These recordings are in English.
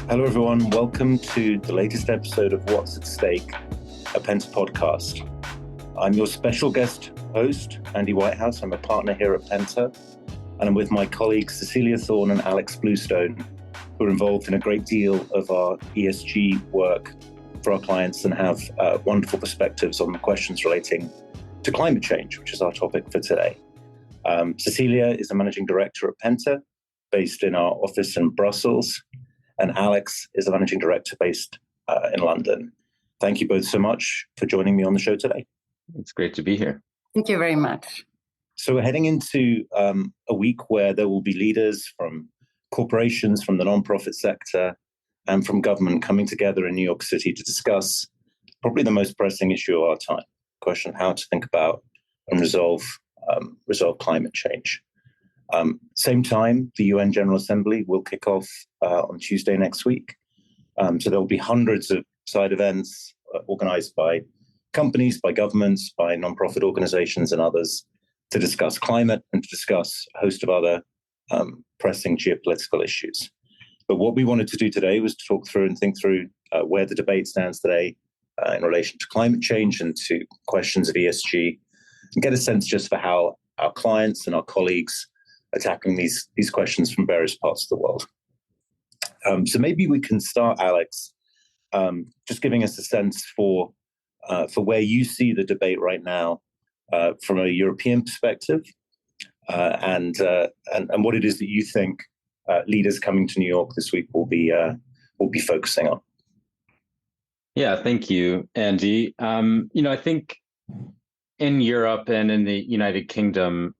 Hello, everyone. Welcome to the latest episode of What's at Stake, a Penta podcast. I'm your special guest host, Andy Whitehouse. I'm a partner here at Penta, and I'm with my colleagues Cecilia, Thorn, and Bluestone, who are involved in a great deal of our ESG work for our clients and have wonderful perspectives on the questions relating to climate change, which is our topic for today. Cecilia is a managing director at Penta, based in our office in Brussels. And Alex is a managing director based in London. Thank you both so much for joining me on the show today. It's great to be here. Thank you very much. So we're heading into a week where there will be leaders from corporations, from the nonprofit sector, and from government coming together in New York City to discuss probably the most pressing issue of our time, the question of how to think about and resolve climate change. Same time, the UN General Assembly will kick off on Tuesday next week. So there will be hundreds of side events organized by companies, by governments, by nonprofit organizations and others to discuss climate and to discuss a host of other pressing geopolitical issues. But what we wanted to do today was to talk through and think through where the debate stands today in relation to climate change and to questions of ESG, and get a sense just for how our clients and our colleagues are tackling these questions from various parts of the world. So maybe we can start, Alex, just giving us a sense for where you see the debate right now from a European perspective, and what it is that you think leaders coming to New York this week will be focusing on. Yeah, thank you, Andy. I think in Europe and in the United Kingdom,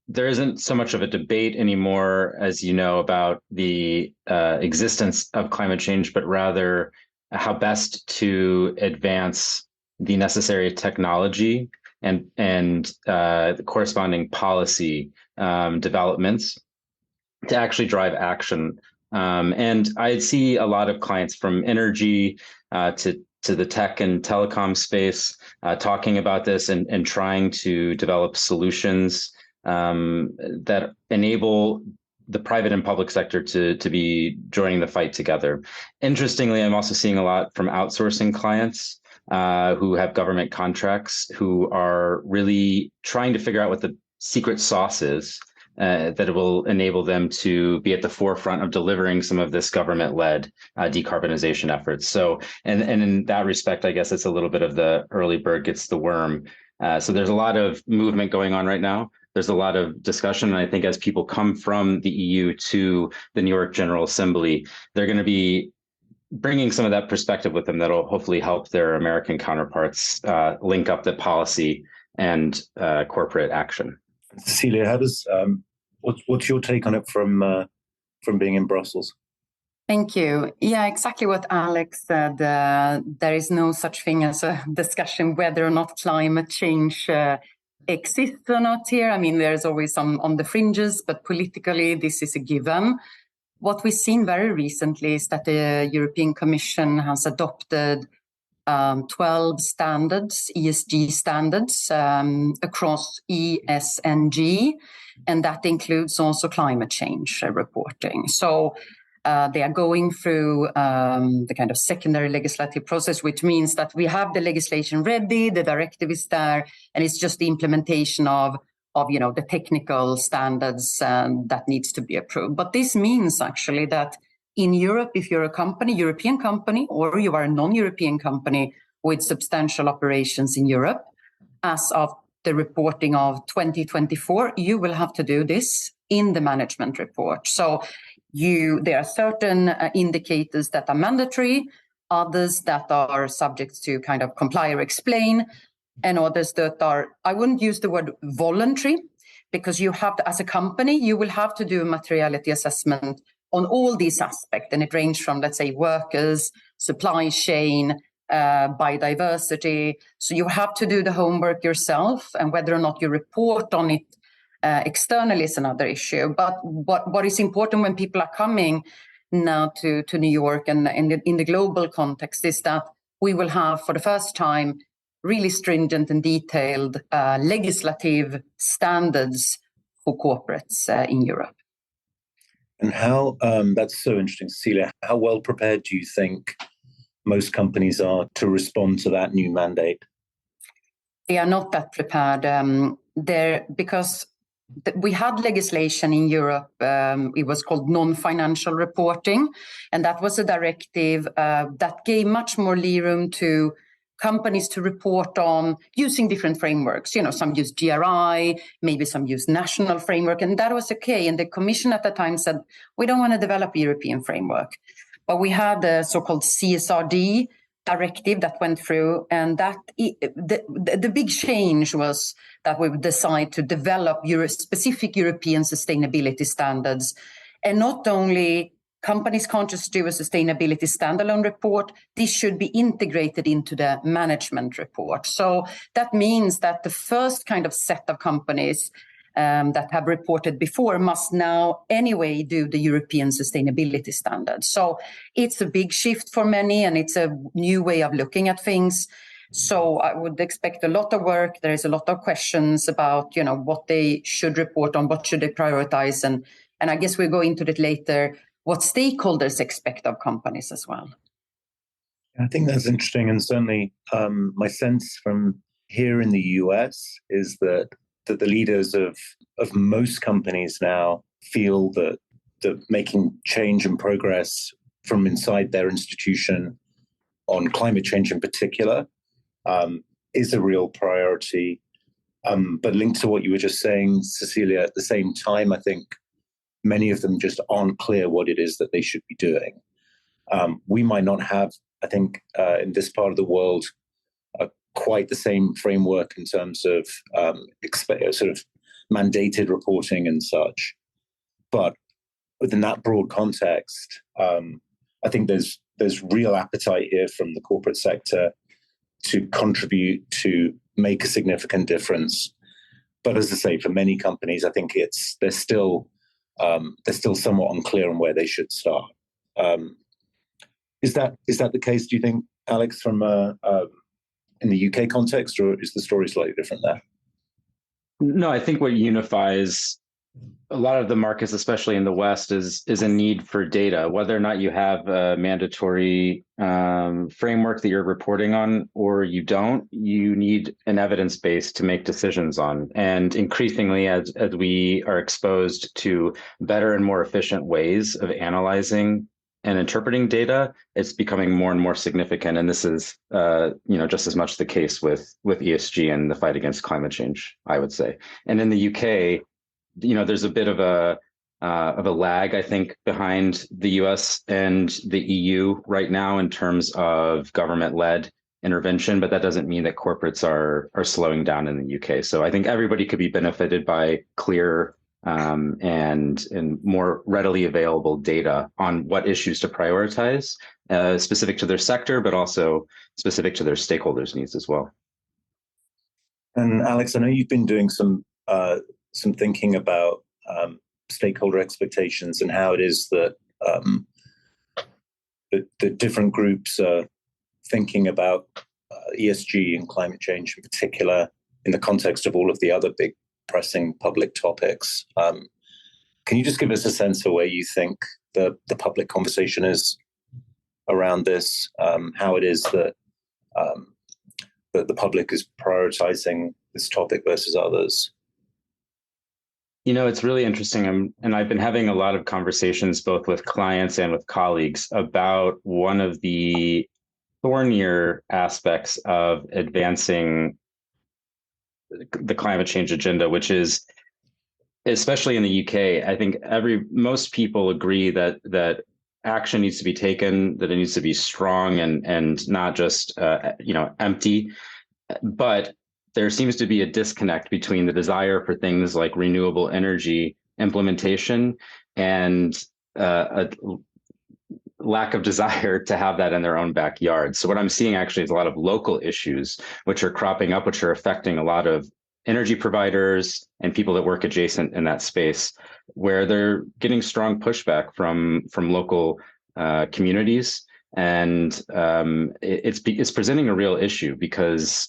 there isn't so much of a debate anymore, as you know, about the existence of climate change, but rather how best to advance the necessary technology and the corresponding policy developments to actually drive action. And I see a lot of clients from energy to the tech and telecom space talking about this and trying to develop solutions that enable the private and public sector to be joining the fight together. Interestingly, I'm also seeing a lot from outsourcing clients who have government contracts who are really trying to figure out what the secret sauce is that will enable them to be at the forefront of delivering some of this government-led decarbonization efforts. So, and in that respect, I guess it's a little bit of the early bird gets the worm. So there's a lot of movement going on right now. There's a lot of discussion. And I think as people come from the EU to the New York General Assembly, they're going to be bringing some of that perspective with them that'll hopefully help their American counterparts link up the policy and corporate action. Cecilia, how does what's your take on it from being in Brussels? Thank you. Yeah, exactly what Alex said. There is no such thing as a discussion whether or not climate change exists or not here. I mean, there's always some on the fringes, but politically, this is a given. What we've seen very recently is that the European Commission has adopted 12 standards, ESG standards, across E, S, and G, and that includes also climate change reporting. So they are going through the kind of secondary legislative process, which means that we have the legislation ready, the directive is there, and it's just the implementation of the technical standards that needs to be approved. But this means actually that in Europe, if you're a company, European company, or you are a non-European company with substantial operations in Europe, as of the reporting of 2024, you will have to do this in the management report. So there are certain indicators that are mandatory, others that are subject to kind of comply or explain, and others that are, I wouldn't use the word voluntary, because you have to, as a company, you will have to do a materiality assessment on all these aspects. And it ranges from, let's say, workers, supply chain, biodiversity. So you have to do the homework yourself, and whether or not you report on it externally is another issue. But what is important when people are coming now to New York and in the global context is that we will have, for the first time, really stringent and detailed legislative standards for corporates in Europe. And how, that's so interesting, Cecilia, how well prepared do you think most companies are to respond to that new mandate? They are not that prepared because we had legislation in Europe. It was called non-financial reporting, and that was a directive that gave much more leeway to companies to report on using different frameworks. Some use GRI, maybe some use national framework, and that was okay. And the Commission at the time said, we don't want to develop a European framework. But we had the so-called CSRD directive that went through, and that the big change was that we would decide to develop specific European sustainability standards. And not only companies can't just do a sustainability standalone report, this should be integrated into the management report. So that means that the first kind of set of companies that have reported before must now anyway do the European sustainability standards. So it's a big shift for many, and it's a new way of looking at things. So I would expect a lot of work. There is a lot of questions about, what they should report on, what should they prioritize, and I guess we'll go into it later, what stakeholders expect of companies as well. I think that's interesting, and certainly my sense from here in the US is that the leaders of most companies now feel that making change and progress from inside their institution on climate change in particular is a real priority. But linked to what you were just saying, Cecilia, at the same time, I think many of them just aren't clear what it is that they should be doing. We might not have, I think, in this part of the world, quite the same framework in terms of sort of mandated reporting and such. But within that broad context, I think there's real appetite here from the corporate sector to contribute, to make a significant difference. But as I say, for many companies, I think they're still somewhat unclear on where they should start. Is that the case, do you think, Alex, from in the UK context, or is the story slightly different there? No, I think what unifies a lot of the markets, especially in the West, is a need for data. Whether or not you have a mandatory framework that you're reporting on or you don't, you need an evidence base to make decisions on. And increasingly, as we are exposed to better and more efficient ways of analyzing and interpreting data, it's becoming more and more significant. And this is, just as much the case with ESG and the fight against climate change, I would say. And in the UK, there's a bit of a lag, I think, behind the US and the EU right now in terms of government-led intervention, but that doesn't mean that corporates are slowing down in the UK. So I think everybody could be benefited by clear and more readily available data on what issues to prioritize, specific to their sector, but also specific to their stakeholders' needs as well. And Alex, I know you've been doing some thinking about stakeholder expectations and how it is that the different groups are thinking about ESG and climate change in particular in the context of all of the other big pressing public topics. Can you just give us a sense of where you think the public conversation is around this, how it is that the public is prioritizing this topic versus others? It's really interesting. And I've been having a lot of conversations both with clients and with colleagues about one of the thornier aspects of advancing the climate change agenda, which is, especially in the UK, I think most people agree that action needs to be taken, that it needs to be strong and not just empty. But there seems to be a disconnect between the desire for things like renewable energy implementation and a lack of desire to have that in their own backyard. So what I'm seeing actually is a lot of local issues which are cropping up, which are affecting a lot of energy providers and people that work adjacent in that space, where they're getting strong pushback from local communities. And it's presenting a real issue because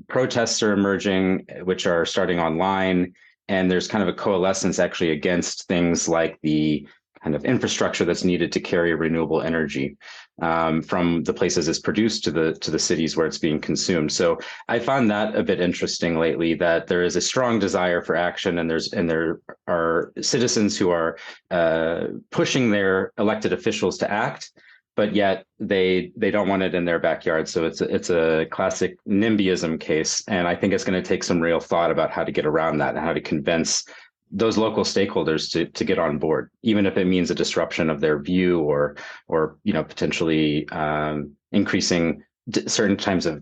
protests are emerging, which are starting online, and there's kind of a coalescence actually against things like the kind of infrastructure that's needed to carry renewable energy from the places it's produced to the cities where it's being consumed. So I found that a bit interesting lately, that there is a strong desire for action, and there are citizens who are pushing their elected officials to act, but yet they don't want it in their backyard. So it's a classic NIMBYism case, and I think it's going to take some real thought about how to get around that and how to convince those local stakeholders to get on board, even if it means a disruption of their view or potentially increasing certain types of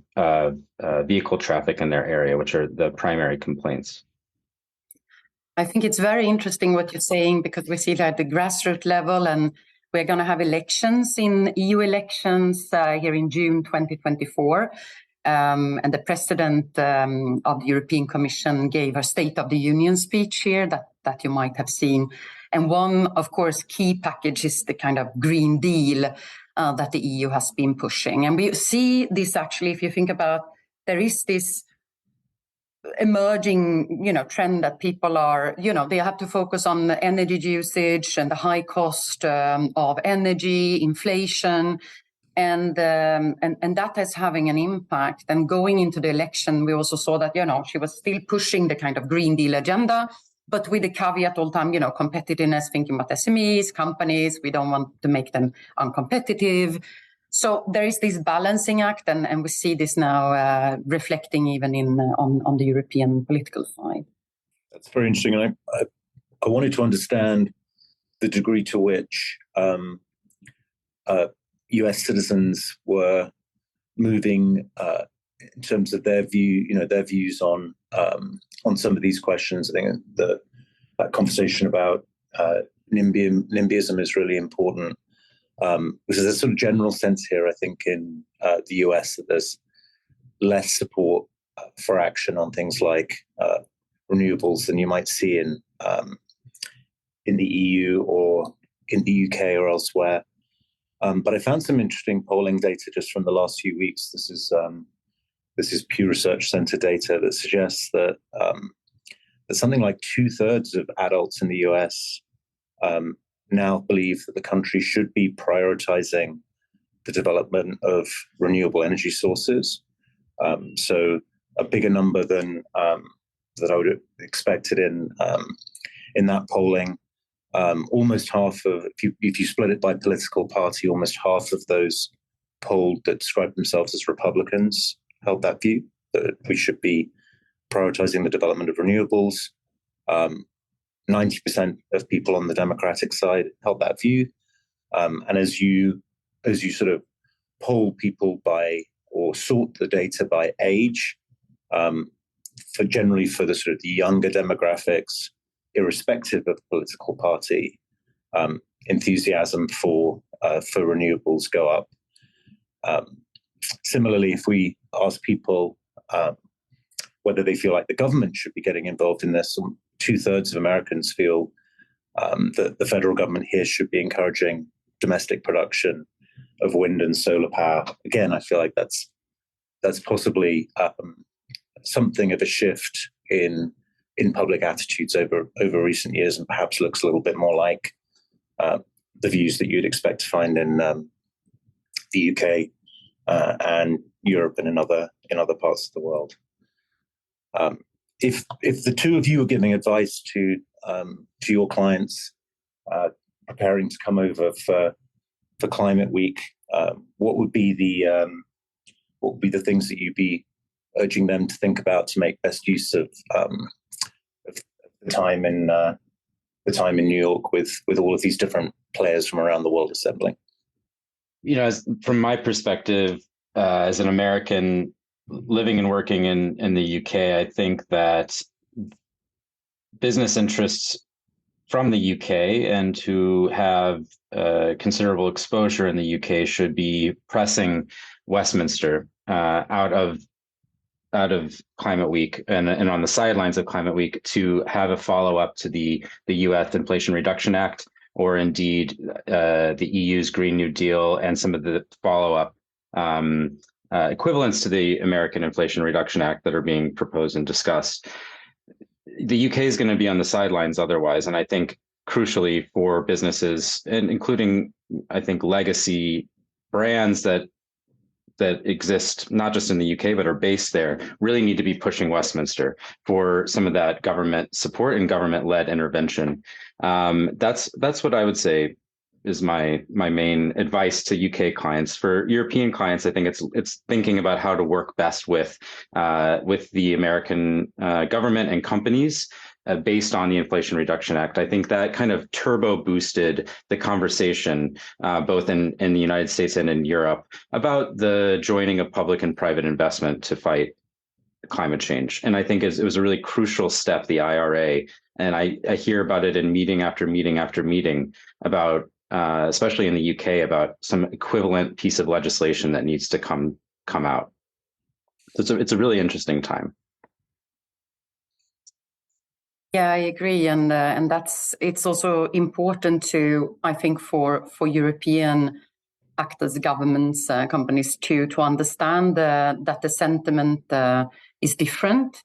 vehicle traffic in their area, which are the primary complaints. I think it's very interesting what you're saying, because we see that at the grassroots level, and we're going to have elections in EU elections here in June 2024. And the president of the European Commission gave a State of the Union speech here that you might have seen. And one, of course, key package is the kind of Green Deal that the EU has been pushing. And we see this actually, if you think about, there is this emerging, trend that people are, they have to focus on the energy usage and the high cost of energy, inflation. And that is having an impact. And going into the election, we also saw that, she was still pushing the kind of Green Deal agenda, but with the caveat all the time, competitiveness, thinking about SMEs, companies, we don't want to make them uncompetitive. So there is this balancing act, and we see this now reflecting even on the European political side. That's very interesting. And I wanted to understand the degree to which US citizens were moving in terms of their view, their views on some of these questions. I think that conversation about NIMBYism is really important. Because there's a sort of general sense here, I think, in the US that there's less support for action on things like renewables than you might see in the EU or in the UK or elsewhere. But I found some interesting polling data just from the last few weeks. This is Pew Research Center data that suggests that something like 2/3 of adults in the US now believe that the country should be prioritizing the development of renewable energy sources. So a bigger number than that I would have expected in that polling. Almost half of, if you split it by political party, almost half of those polled that describe themselves as Republicans held that view, that we should be prioritizing the development of renewables. 90% of people on the Democratic side held that view. And as you sort of poll people by, or sort the data by age, generally for the sort of the younger demographics, irrespective of political party, enthusiasm for renewables go up. Similarly, if we ask people whether they feel like the government should be getting involved in this, 2/3 of Americans feel that the federal government here should be encouraging domestic production of wind and solar power. Again, I feel like that's possibly something of a shift in public attitudes over recent years, and perhaps looks a little bit more like the views that you'd expect to find in the UK and Europe and in other parts of the world. If the two of you are giving advice to your clients preparing to come over for Climate Week, what would be the things that you'd be urging them to think about to make best use of the time in New York with all of these different players from around the world assembling? From my perspective, as an American living and working in the UK, I think that business interests from the UK and who have considerable exposure in the UK should be pressing Westminster out of Climate Week and on the sidelines of Climate Week to have a follow-up to the US Inflation Reduction Act, or indeed the EU's Green New Deal and some of the follow-up equivalents to the American Inflation Reduction Act that are being proposed and discussed. The UK is going to be on the sidelines otherwise, and I think crucially for businesses, and including, I think, legacy brands that exist not just in the UK but are based there, really need to be pushing Westminster for some of that government support and government-led intervention. That's what I would say is my main advice to UK clients. For European clients, I think it's thinking about how to work best with the American government and companies based on the Inflation Reduction Act. I think that kind of turbo boosted the conversation both in the United States and in Europe about the joining of public and private investment to fight climate change. And I think it was a really crucial step, the IRA. And I hear about it in meeting after meeting after meeting about, especially in the UK, about some equivalent piece of legislation that needs to come out. So it's a really interesting time. Yeah, I agree, and it's also important to, I think, for European actors, governments, companies to understand that the sentiment is different,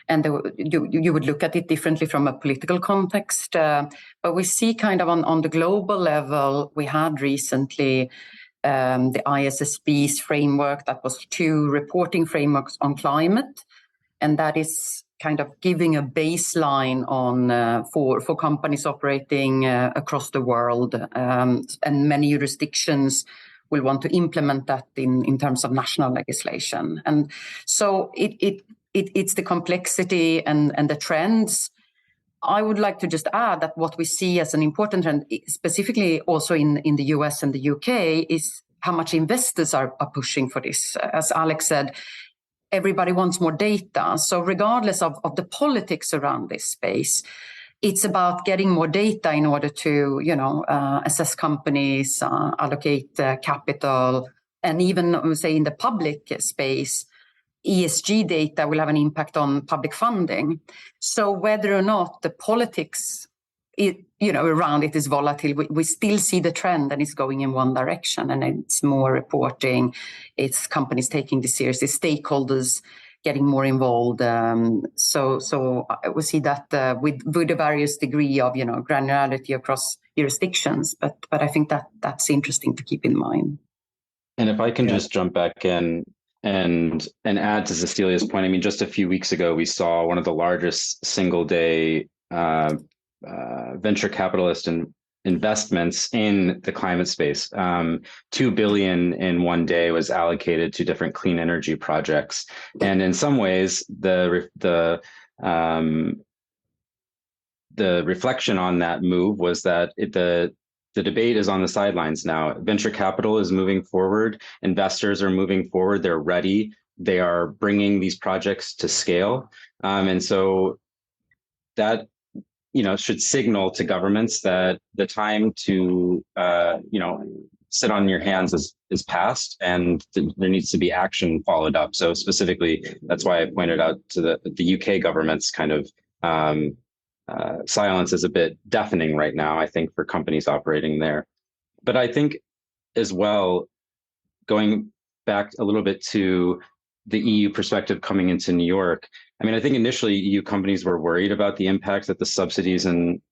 and you would look at it differently from a political context. But we see kind of on the global level, we had recently the ISSB's framework, that was 2 reporting frameworks on climate, and that is kind of giving a baseline on for companies operating across the world, and many jurisdictions will want to implement that in terms of national legislation. And so it's the complexity and the trends. I would like to just add that what we see as an important trend, specifically also in the US and the UK, is how much investors are pushing for this. As Alex said, everybody wants more data. So regardless of the politics around this space, it's about getting more data in order to, assess companies, allocate capital, and even say in the public space, ESG data will have an impact on public funding. So whether or not the politics around it is volatile, we still see the trend, and it's going in one direction, and it's more reporting, it's companies taking this seriously, stakeholders getting more involved. So we see that with a various degree of granularity across jurisdictions, but I think that's interesting to keep in mind. And if I can just jump back in and add to Cecilia's point, I mean, just a few weeks ago, we saw one of the largest single day venture capitalist investments in the climate space. $2 billion in one day was allocated to different clean energy projects, and in some ways, the reflection on that move was that the debate is on the sidelines now. Venture capital is moving forward. Investors are moving forward. They're ready. They are bringing these projects to scale, and so that should signal to governments that the time to sit on your hands is past, and there needs to be action followed up. So specifically, that's why I pointed out to the UK government's kind of silence is a bit deafening right now, I think, for companies operating there. But I think as well, going back a little bit to the EU perspective coming into New York, I mean, I think initially EU companies were worried about the impact that the subsidies and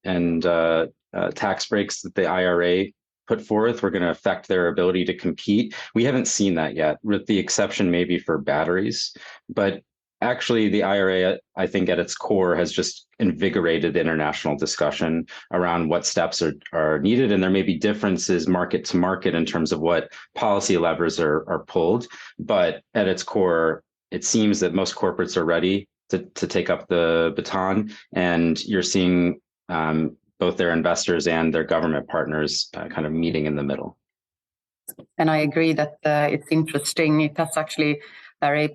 tax breaks that the IRA put forth were going to affect their ability to compete. We haven't seen that yet, with the exception maybe for batteries. But actually, the IRA, I think at its core, has just invigorated the international discussion around what steps are needed. And there may be differences market to market in terms of what policy levers are pulled. But at its core, it seems that most corporates are ready to take up the baton. And you're seeing both their investors and their government partners kind of meeting in the middle. And I agree that it's interesting. It has actually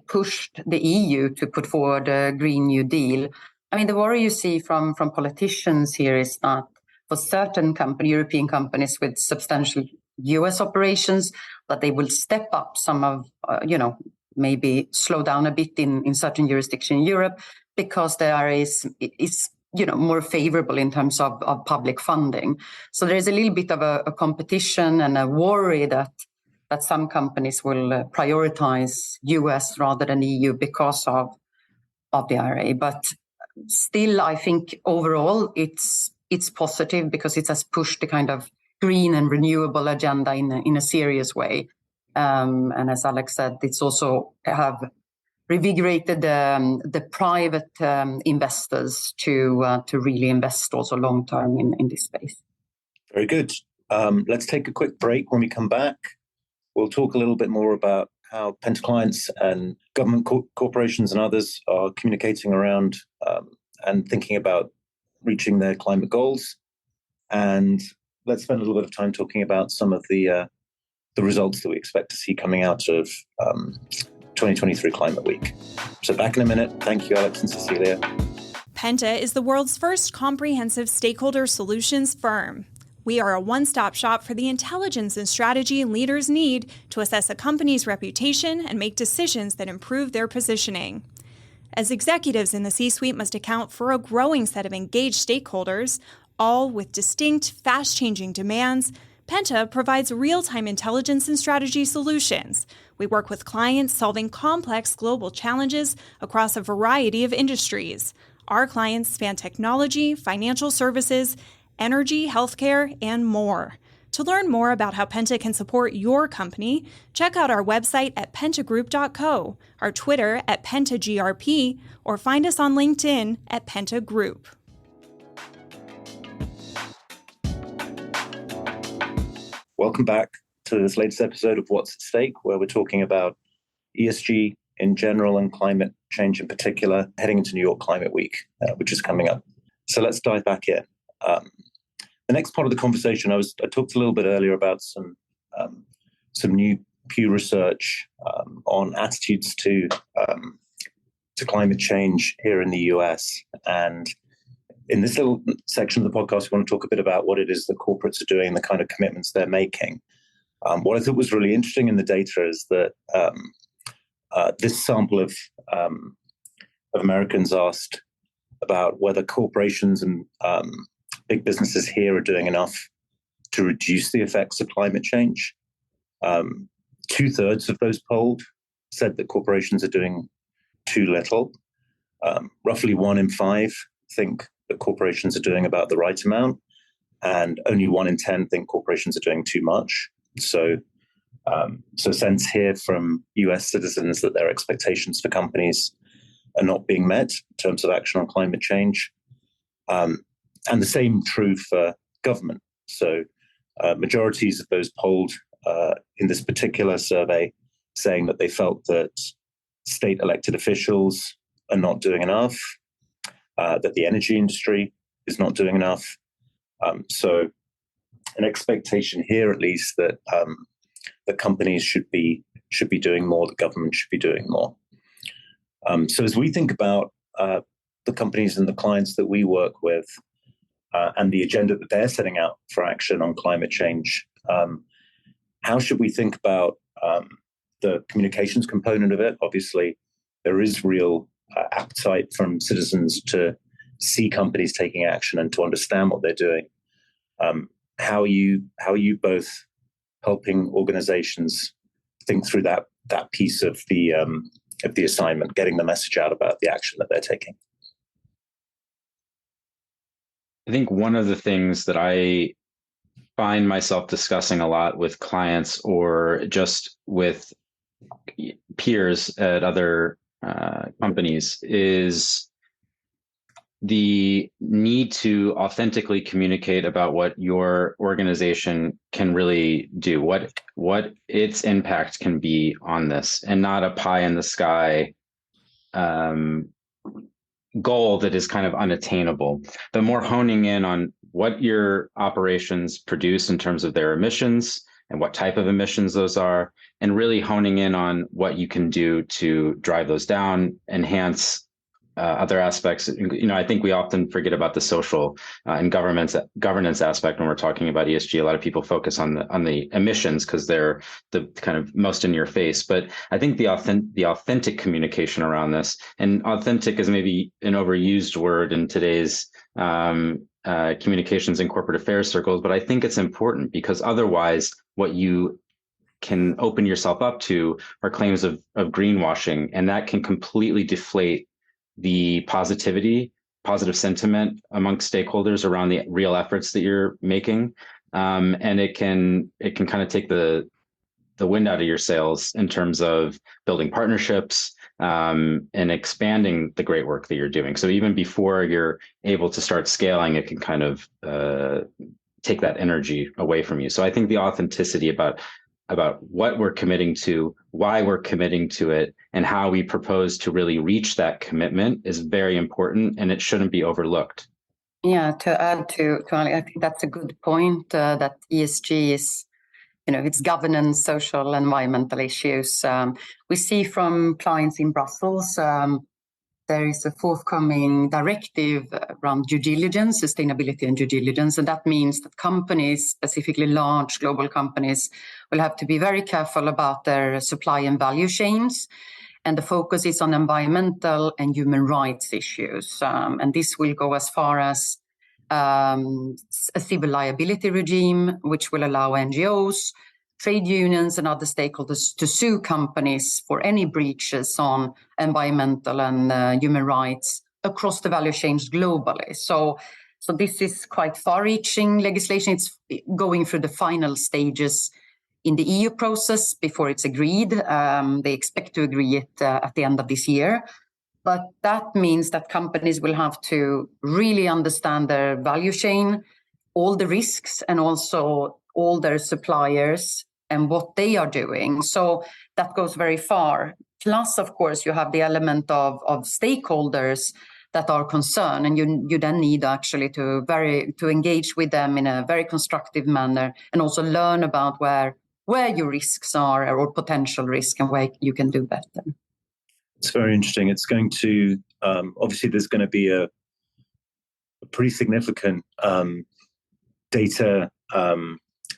pushed the EU to put forward a Green New Deal. I mean, the worry you see from politicians here is that for certain European companies with substantial US operations, that they will step up some of, maybe slow down a bit in certain jurisdictions in Europe, because the IRA is more favorable in terms of public funding. So there is a little bit of a competition and a worry that some companies will prioritize US rather than EU because of the IRA. But still, I think overall it's it's positive because it has pushed the kind of green and renewable agenda in a serious way. And as Alex said, it's also have revigorated the private investors to really invest also long term in this space. Very good. Let's take a quick break. When we come back, we'll talk a little bit more about how Penta clients and government corporations and others are communicating around and thinking about reaching their climate goals. And let's spend a little bit of time talking about some of the results that we expect to see coming out of 2023 Climate Week. So back in a minute. Thank you, Alex and Cecilia. Penta is the world's first comprehensive stakeholder solutions firm. We are a one-stop shop for the intelligence and strategy leaders need to assess a company's reputation and make decisions that improve their positioning. As executives in the C-suite must account for a growing set of engaged stakeholders, all with distinct, fast-changing demands, Penta provides real-time intelligence and strategy solutions. We work with clients solving complex global challenges across a variety of industries. Our clients span technology, financial services, energy, healthcare, and more. To learn more about how Penta can support your company, check out our website at pentagroup.co, our Twitter at PentaGRP, or find us on LinkedIn at Penta Group. Welcome back to this latest episode of What's at Stake, where we're talking about ESG in general and climate change in particular, heading into New York Climate Week, which is coming up. So let's dive back in. The next part of the conversation, I talked a little bit earlier about some new Pew research on attitudes to climate change here in the US. And in this little section of the podcast, we want to talk a bit about what it is that corporates are doing, the kind of commitments they're making. What I thought was really interesting in the data is that this sample of Americans asked about whether corporations and big businesses here are doing enough to reduce the effects of climate change. 2/3 of those polled said that corporations are doing too little. Roughly 1 in 5 think that corporations are doing about the right amount, and only 1 in 10 think corporations are doing too much. So sense here from US citizens that their expectations for companies are not being met in terms of action on climate change. And the same true for government. So majorities of those polled in this particular survey saying that they felt that state elected officials are not doing enough, that the energy industry is not doing enough. So an expectation here, at least, that the companies should be doing more, the government should be doing more. So as we think about the companies and the clients that we work with and the agenda that they're setting out for action on climate change, how should we think about the communications component of it? Obviously, there is real appetite from citizens to see companies taking action and to understand what they're doing. How are you both helping organizations think through that piece of the assignment, getting the message out about the action that they're taking? I think one of the things that I find myself discussing a lot with clients or just with peers at other companies is the need to authentically communicate about what your organization can really do, what its impact can be on this, and not a pie in the sky goal that is kind of unattainable, but more honing in on what your operations produce in terms of their emissions and what type of emissions those are, and really honing in on what you can do to drive those down, enhance other aspects. I think we often forget about the social and governance aspect when we're talking about ESG. A lot of people focus on the emissions because they're the kind of most in your face. But I think the authentic communication around this, and authentic is maybe an overused word in today's communications and corporate affairs circles, but I think it's important because otherwise what you can open yourself up to are claims of greenwashing, and that can completely deflate the positivity positive sentiment amongst stakeholders around the real efforts that you're making, and it can kind of take the wind out of your sails in terms of building partnerships and expanding the great work that you're doing. So even before you're able to start scaling, it can kind of take that energy away from you. So I think the authenticity about what we're committing to, why we're committing to it, and how we propose to really reach that commitment is very important, and it shouldn't be overlooked. Yeah, to add to Ali, I think that's a good point, that ESG is, it's governance, social, environmental issues. We see from clients in Brussels, there is a forthcoming directive around due diligence, sustainability and due diligence. And that means that companies, specifically large global companies, will have to be very careful about their supply and value chains. And the focus is on environmental and human rights issues. And this will go as far as a civil liability regime, which will allow NGOs, trade unions and other stakeholders to sue companies for any breaches on environmental and human rights across the value chains globally. So this is quite far-reaching legislation. It's going through the final stages in the EU process before it's agreed. They expect to agree it at the end of this year. But that means that companies will have to really understand their value chain, all the risks, and also all their suppliers and what they are doing. So that goes very far. Plus, of course, you have the element of stakeholders that are concerned, and you then need actually to engage with them in a very constructive manner, and also learn about where your risks are or potential risk and where you can do better. It's very interesting. It's going to obviously there's going to be a pretty significant data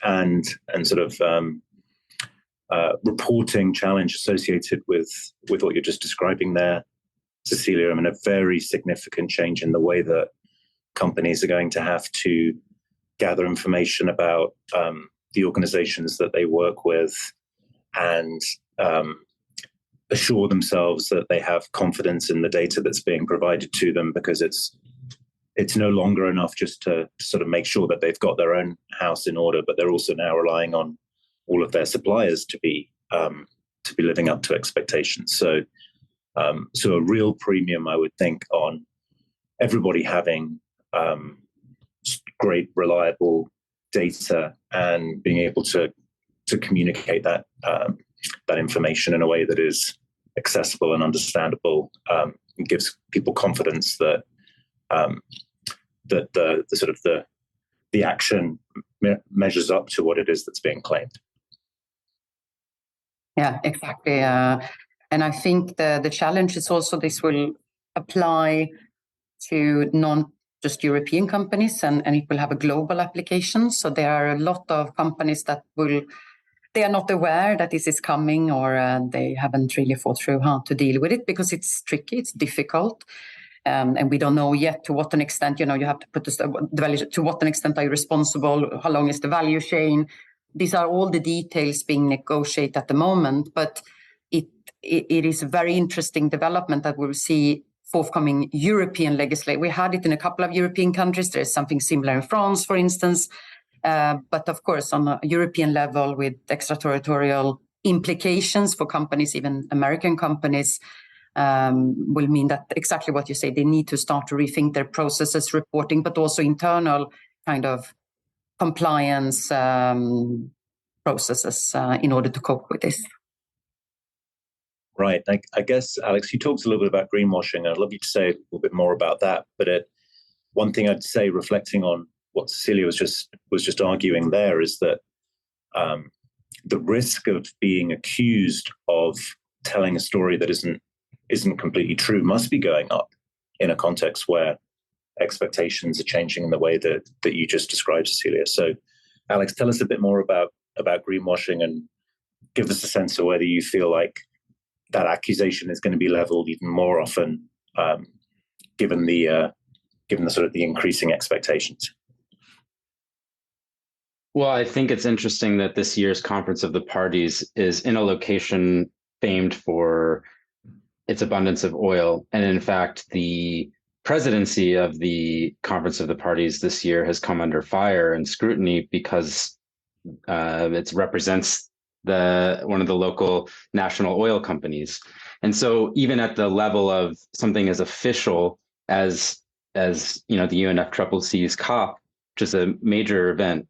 and sort of reporting challenge associated with what you're just describing there, Cecilia. I mean, a very significant change in the way that companies are going to have to gather information about the organizations that they work with and assure themselves that they have confidence in the data that's being provided to them, because it's no longer enough just to sort of make sure that they've got their own house in order, but they're also now relying on all of their suppliers to be living up to expectations. So a real premium, I would think, on everybody having great, reliable data and being able to communicate that information in a way that is accessible and understandable, and gives people confidence that the sort of the action measures up to what it is that's being claimed. Yeah, exactly. And I think the challenge is also this will apply to non just European companies, and it will have a global application. So there are a lot of companies that they are not aware that this is coming, or they haven't really thought through how to deal with it, because it's tricky, it's difficult. And we don't know yet to what an extent, you have to put the value, to what an extent are you responsible, how long is the value chain. These are all the details being negotiated at the moment, but it is a very interesting development that we'll see forthcoming European legislation. We had it in a couple of European countries. There is something similar in France, for instance. But of course, on a European level with extraterritorial implications for companies, even American companies, will mean that exactly what you say, they need to start to rethink their processes, reporting, but also internal kind of compliance processes in order to cope with this. Right. I guess, Alex, you talked a little bit about greenwashing. I'd love you to say a little bit more about that. But one thing I'd say, reflecting on what Cecilia was just arguing there, is that the risk of being accused of telling a story that isn't completely true must be going up in a context where expectations are changing in the way that you just described, Cecilia. So, Alex, tell us a bit more about greenwashing, and give us a sense of whether you feel like that accusation is going to be leveled even more often, given the sort of the increasing expectations. Well, I think it's interesting that this year's Conference of the Parties is in a location famed for its abundance of oil. And in fact, the presidency of the Conference of the Parties this year has come under fire and scrutiny because it represents one of the local national oil companies. And so even at the level of something as official as the UNFCCC's COP, which is a major event,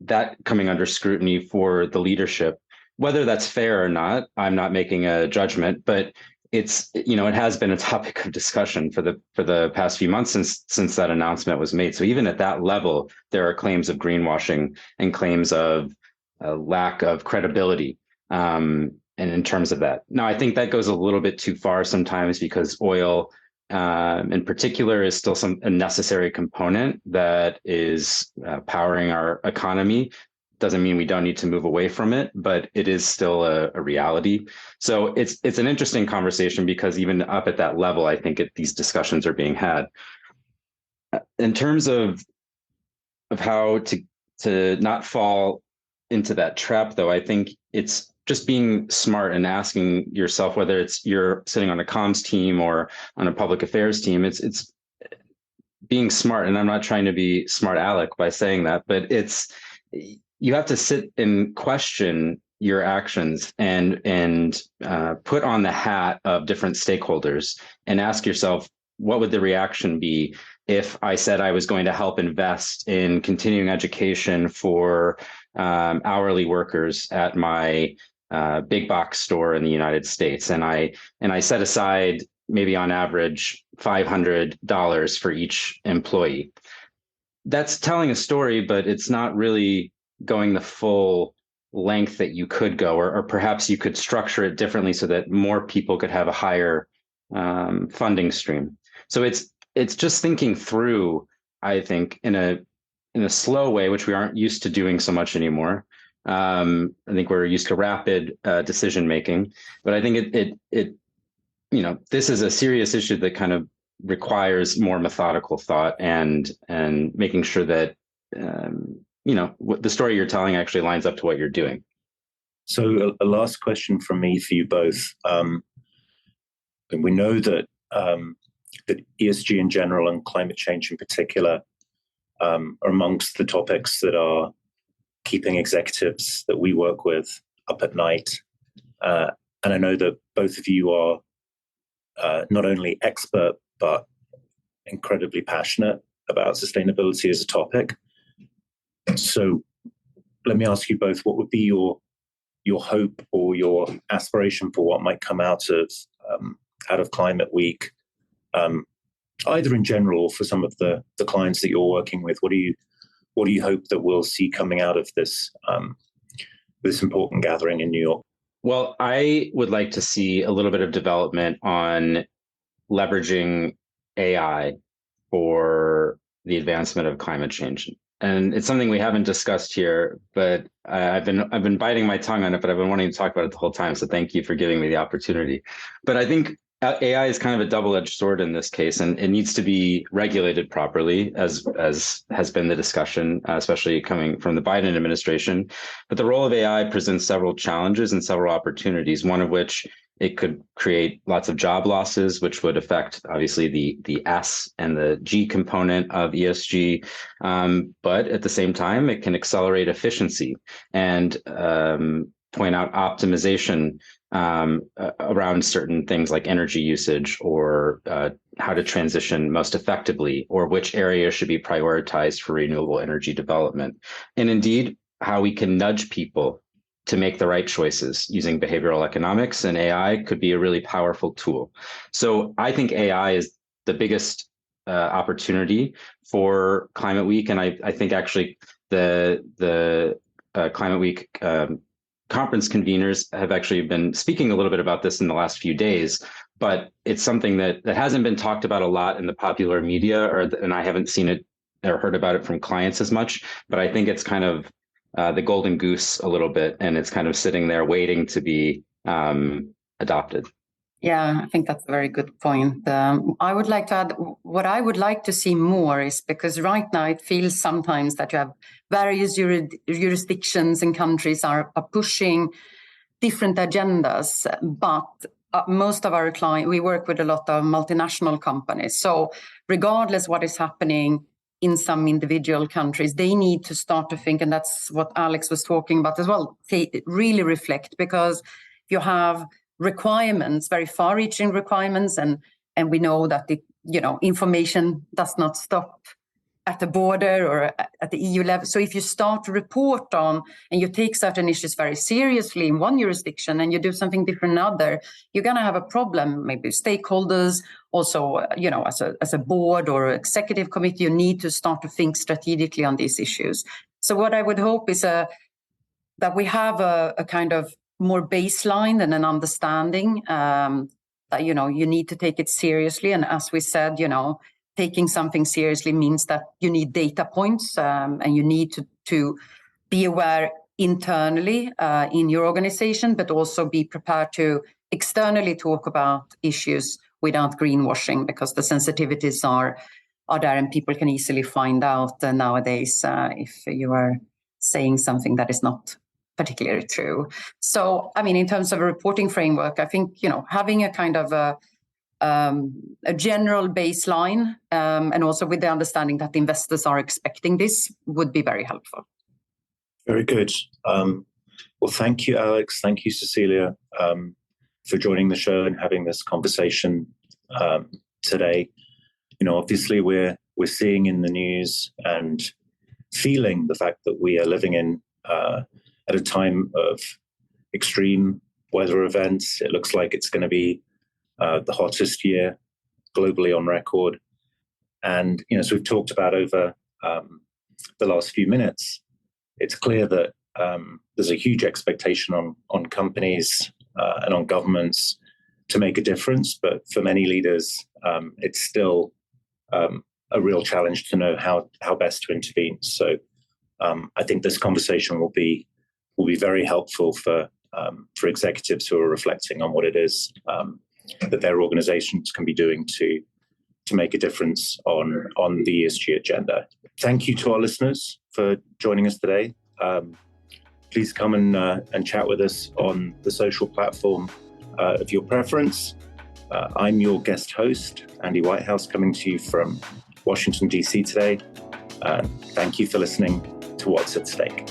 that coming under scrutiny for the leadership, whether that's fair or not, I'm not making a judgment, but it has been a topic of discussion for the past few months since that announcement was made. So even at that level, there are claims of greenwashing and claims of a lack of credibility. And in terms of that, now I think that goes a little bit too far sometimes, because oil, in particular, is still a necessary component that is powering our economy. Doesn't mean we don't need to move away from it, but it is still a reality. So it's an interesting conversation, because even up at that level, I think these discussions are being had. In terms of how to not fall into that trap, though, I think it's just being smart and asking yourself, whether it's you're sitting on a comms team or on a public affairs team, it's being smart. And I'm not trying to be smart aleck by saying that, but you have to sit and question your actions and put on the hat of different stakeholders and ask yourself, what would the reaction be if I said I was going to help invest in continuing education for hourly workers at my big box store in the United States, and I set aside maybe on average $500 for each employee? That's telling a story, but it's not really going the full length that you could go, or perhaps you could structure it differently so that more people could have a higher funding stream. So it's just thinking through, I think, in a slow way, which we aren't used to doing so much anymore. I think we're used to rapid decision making, but I think this is a serious issue that kind of requires more methodical thought and making sure that what the story you're telling actually lines up to what you're doing. So a last question from me for you both. And we know that that ESG in general and climate change in particular are amongst the topics that are keeping executives that we work with up at night. And I know that both of you are not only expert, but incredibly passionate about sustainability as a topic. So let me ask you both, what would be your hope or your aspiration for what might come out of Climate Week, either in general or for some of the clients that you're working with? What do you hope that we'll see coming out of this important gathering in New York? Well, I would like to see a little bit of development on leveraging AI for the advancement of climate change. And it's something we haven't discussed here, but I've been biting my tongue on it, but I've been wanting to talk about it the whole time. So thank you for giving me the opportunity. But I think AI is kind of a double-edged sword in this case, and it needs to be regulated properly, as has been the discussion, especially coming from the Biden administration. But the role of AI presents several challenges and several opportunities, one of which it could create lots of job losses, which would affect, obviously, the S and the G component of ESG. But at the same time, it can accelerate efficiency and point out optimization around certain things like energy usage, or how to transition most effectively, or which areas should be prioritized for renewable energy development. And indeed, how we can nudge people to make the right choices using behavioral economics, and AI could be a really powerful tool. So I think AI is the biggest opportunity for Climate Week. And I think actually the Climate Week conference conveners have actually been speaking a little bit about this in the last few days, but it's something that hasn't been talked about a lot in the popular media, and I haven't seen it or heard about it from clients as much, but I think it's kind of the golden goose a little bit, and it's kind of sitting there waiting to be adopted. Yeah, I think that's a very good point. I would like to add, what I would like to see more is, because right now it feels sometimes that you have various jurisdictions and countries are pushing different agendas, but most of our clients, we work with a lot of multinational companies. So regardless what is happening in some individual countries, they need to start to think, and that's what Alex was talking about as well, really reflect, because you have requirements, very far-reaching requirements, and we know that information does not stop at the border or at the EU level. So if you start to report on and you take certain issues very seriously in one jurisdiction and you do something different in another, you're going to have a problem. Maybe stakeholders, also, as a board or executive committee, you need to start to think strategically on these issues. So what I would hope is that we have a kind of more baseline and an understanding that, you need to take it seriously. And as we said, taking something seriously means that you need data points and you need to be aware internally in your organization, but also be prepared to externally talk about issues without greenwashing, because the sensitivities are there and people can easily find out nowadays if you are saying something that is not particularly true. So, in terms of a reporting framework, I think, having a kind of a general baseline and also with the understanding that the investors are expecting this would be very helpful. Very good. Well, thank you, Alex. Thank you, Cecilia, for joining the show and having this conversation today. Obviously we're seeing in the news and feeling the fact that we are living in at a time of extreme weather events. It looks like it's going to be the hottest year globally on record. And, as we've talked about over the last few minutes, it's clear that there's a huge expectation on companies and on governments to make a difference. But for many leaders, it's still a real challenge to know how best to intervene. So I think this conversation will be very helpful for executives who are reflecting on what it is that their organizations can be doing to make a difference on the ESG agenda. Thank you to our listeners for joining us today. Please come and chat with us on the social platform of your preference. I'm your guest host, Andy Whitehouse, coming to you from Washington, D.C. today. Thank you for listening to What's at Stake.